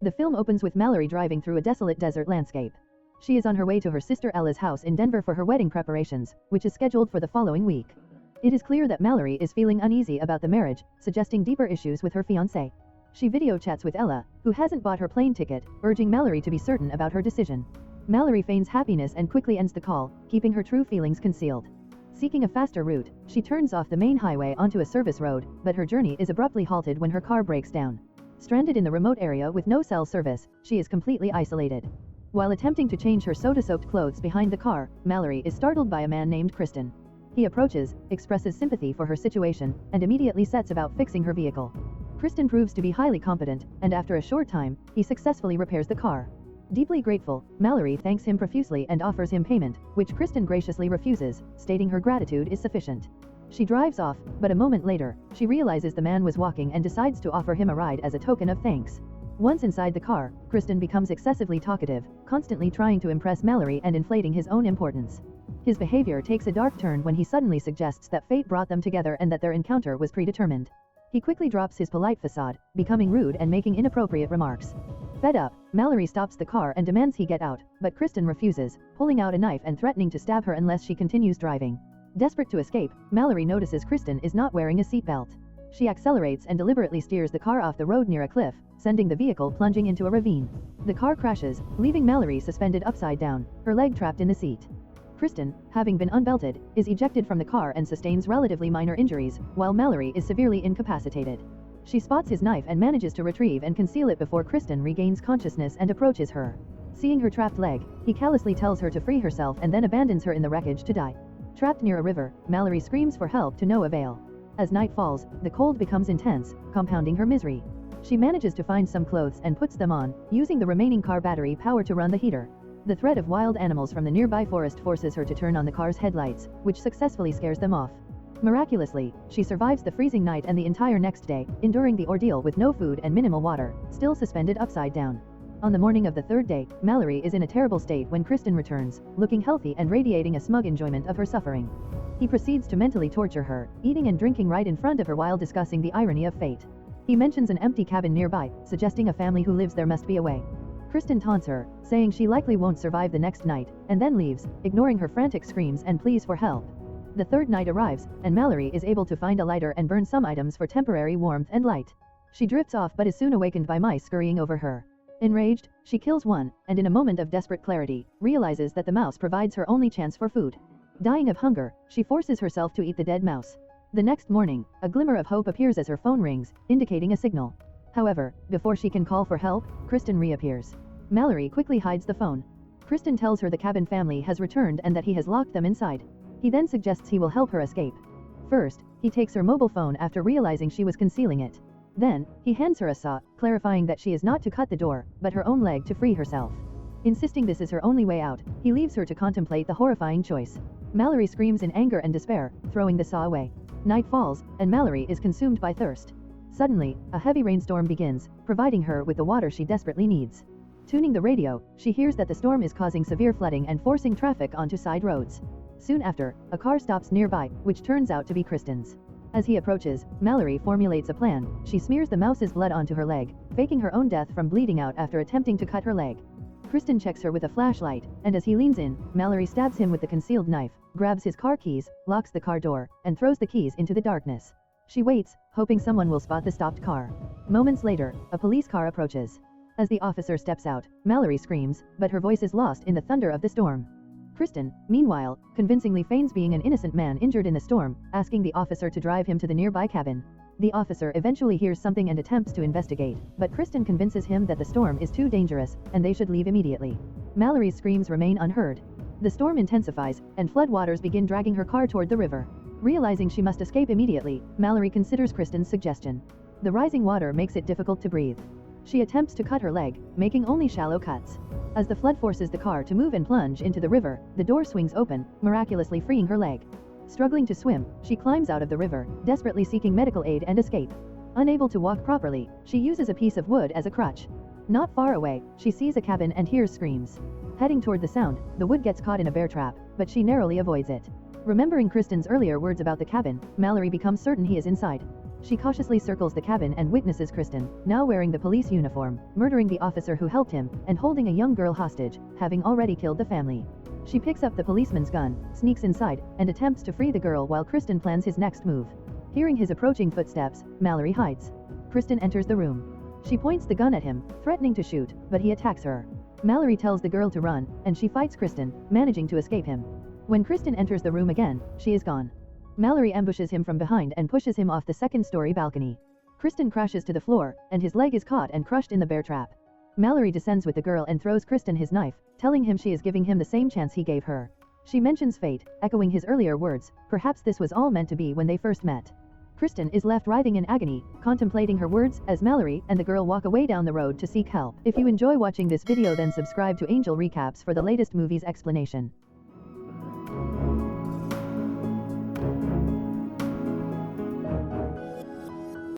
The film opens with Mallory driving through a desolate desert landscape. She is on her way to her sister Ella's house in Denver for her wedding preparations, which is scheduled for the following week. It is clear that Mallory is feeling uneasy about the marriage, suggesting deeper issues with her fiancé. She video chats with Ella, who hasn't bought her plane ticket, urging Mallory to be certain about her decision. Mallory feigns happiness and quickly ends the call, keeping her true feelings concealed. Seeking a faster route, she turns off the main highway onto a service road, but her journey is abruptly halted when her car breaks down. Stranded in the remote area with no cell service, she is completely isolated. While attempting to change her soda-soaked clothes behind the car, Mallory is startled by a man named Kristen. He approaches, expresses sympathy for her situation, and immediately sets about fixing her vehicle. Kristen proves to be highly competent, and after a short time, he successfully repairs the car. Deeply grateful, Mallory thanks him profusely and offers him payment, which Kristen graciously refuses, stating her gratitude is sufficient. She drives off, but a moment later, she realizes the man was walking and decides to offer him a ride as a token of thanks. Once inside the car, Kristen becomes excessively talkative, constantly trying to impress Mallory and inflating his own importance. His behavior takes a dark turn when he suddenly suggests that fate brought them together and that their encounter was predetermined. He quickly drops his polite facade, becoming rude and making inappropriate remarks. Fed up, Mallory stops the car and demands he get out, but Kristen refuses, pulling out a knife and threatening to stab her unless she continues driving. Desperate to escape, Mallory notices Kristen is not wearing a seatbelt. She accelerates and deliberately steers the car off the road near a cliff, sending the vehicle plunging into a ravine. The car crashes, leaving Mallory suspended upside down, her leg trapped in the seat. Kristen, having been unbelted, is ejected from the car and sustains relatively minor injuries, while Mallory is severely incapacitated. She spots his knife and manages to retrieve and conceal it before Kristen regains consciousness and approaches her. Seeing her trapped leg, he callously tells her to free herself and then abandons her in the wreckage to die. Trapped near a river, Mallory screams for help to no avail. As night falls, the cold becomes intense, compounding her misery. She manages to find some clothes and puts them on, using the remaining car battery power to run the heater. The threat of wild animals from the nearby forest forces her to turn on the car's headlights, which successfully scares them off. Miraculously, she survives the freezing night and the entire next day, enduring the ordeal with no food and minimal water, still suspended upside down. On the morning of the third day, Mallory is in a terrible state when Kristen returns, looking healthy and radiating a smug enjoyment of her suffering. He proceeds to mentally torture her, eating and drinking right in front of her while discussing the irony of fate. He mentions an empty cabin nearby, suggesting a family who lives there must be away. Kristen taunts her, saying she likely won't survive the next night, and then leaves, ignoring her frantic screams and pleas for help. The third night arrives, and Mallory is able to find a lighter and burn some items for temporary warmth and light. She drifts off but is soon awakened by mice scurrying over her. Enraged, she kills one, and in a moment of desperate clarity, realizes that the mouse provides her only chance for food. Dying of hunger, she forces herself to eat the dead mouse. The next morning, a glimmer of hope appears as her phone rings, indicating a signal. However, before she can call for help, Kristen reappears. Mallory quickly hides the phone. Kristen tells her the cabin family has returned and that he has locked them inside. He then suggests he will help her escape. First, he takes her mobile phone after realizing she was concealing it. Then, he hands her a saw, clarifying that she is not to cut the door, but her own leg to free herself. Insisting this is her only way out, he leaves her to contemplate the horrifying choice. Mallory screams in anger and despair, throwing the saw away. Night falls, and Mallory is consumed by thirst. Suddenly, a heavy rainstorm begins, providing her with the water she desperately needs. Tuning the radio, she hears that the storm is causing severe flooding and forcing traffic onto side roads. Soon after, a car stops nearby, which turns out to be Kristen's. As he approaches, Mallory formulates a plan. She smears the mouse's blood onto her leg, faking her own death from bleeding out after attempting to cut her leg. Kristen checks her with a flashlight, and as he leans in, Mallory stabs him with the concealed knife, grabs his car keys, locks the car door, and throws the keys into the darkness. She waits, hoping someone will spot the stopped car. Moments later, a police car approaches. As the officer steps out, Mallory screams, but her voice is lost in the thunder of the storm. Kristen, meanwhile, convincingly feigns being an innocent man injured in the storm, asking the officer to drive him to the nearby cabin. The officer eventually hears something and attempts to investigate, but Kristen convinces him that the storm is too dangerous, and they should leave immediately. Mallory's screams remain unheard. The storm intensifies, and floodwaters begin dragging her car toward the river. Realizing she must escape immediately, Mallory considers Kristen's suggestion. The rising water makes it difficult to breathe. She attempts to cut her leg, making only shallow cuts. As the flood forces the car to move and plunge into the river, the door swings open, miraculously freeing her leg. Struggling to swim, she climbs out of the river, desperately seeking medical aid and escape. Unable to walk properly, she uses a piece of wood as a crutch. Not far away, she sees a cabin and hears screams. Heading toward the sound, the wood gets caught in a bear trap, but she narrowly avoids it. Remembering Kristen's earlier words about the cabin, Mallory becomes certain he is inside. She cautiously circles the cabin and witnesses Kristen, now wearing the police uniform, murdering the officer who helped him, and holding a young girl hostage, having already killed the family. She picks up the policeman's gun, sneaks inside, and attempts to free the girl while Kristen plans his next move. Hearing his approaching footsteps, Mallory hides. Kristen enters the room. She points the gun at him, threatening to shoot, but he attacks her. Mallory tells the girl to run, and she fights Kristen, managing to escape him. When Kristen enters the room again, she is gone. Mallory ambushes him from behind and pushes him off the second-story balcony. Kristen crashes to the floor, and his leg is caught and crushed in the bear trap. Mallory descends with the girl and throws Kristen his knife, telling him she is giving him the same chance he gave her. She mentions fate, echoing his earlier words, perhaps this was all meant to be when they first met. Kristen is left writhing in agony, contemplating her words as Mallory and the girl walk away down the road to seek help. If you enjoy watching this video, then subscribe to Angel Recaps for the latest movies explanation.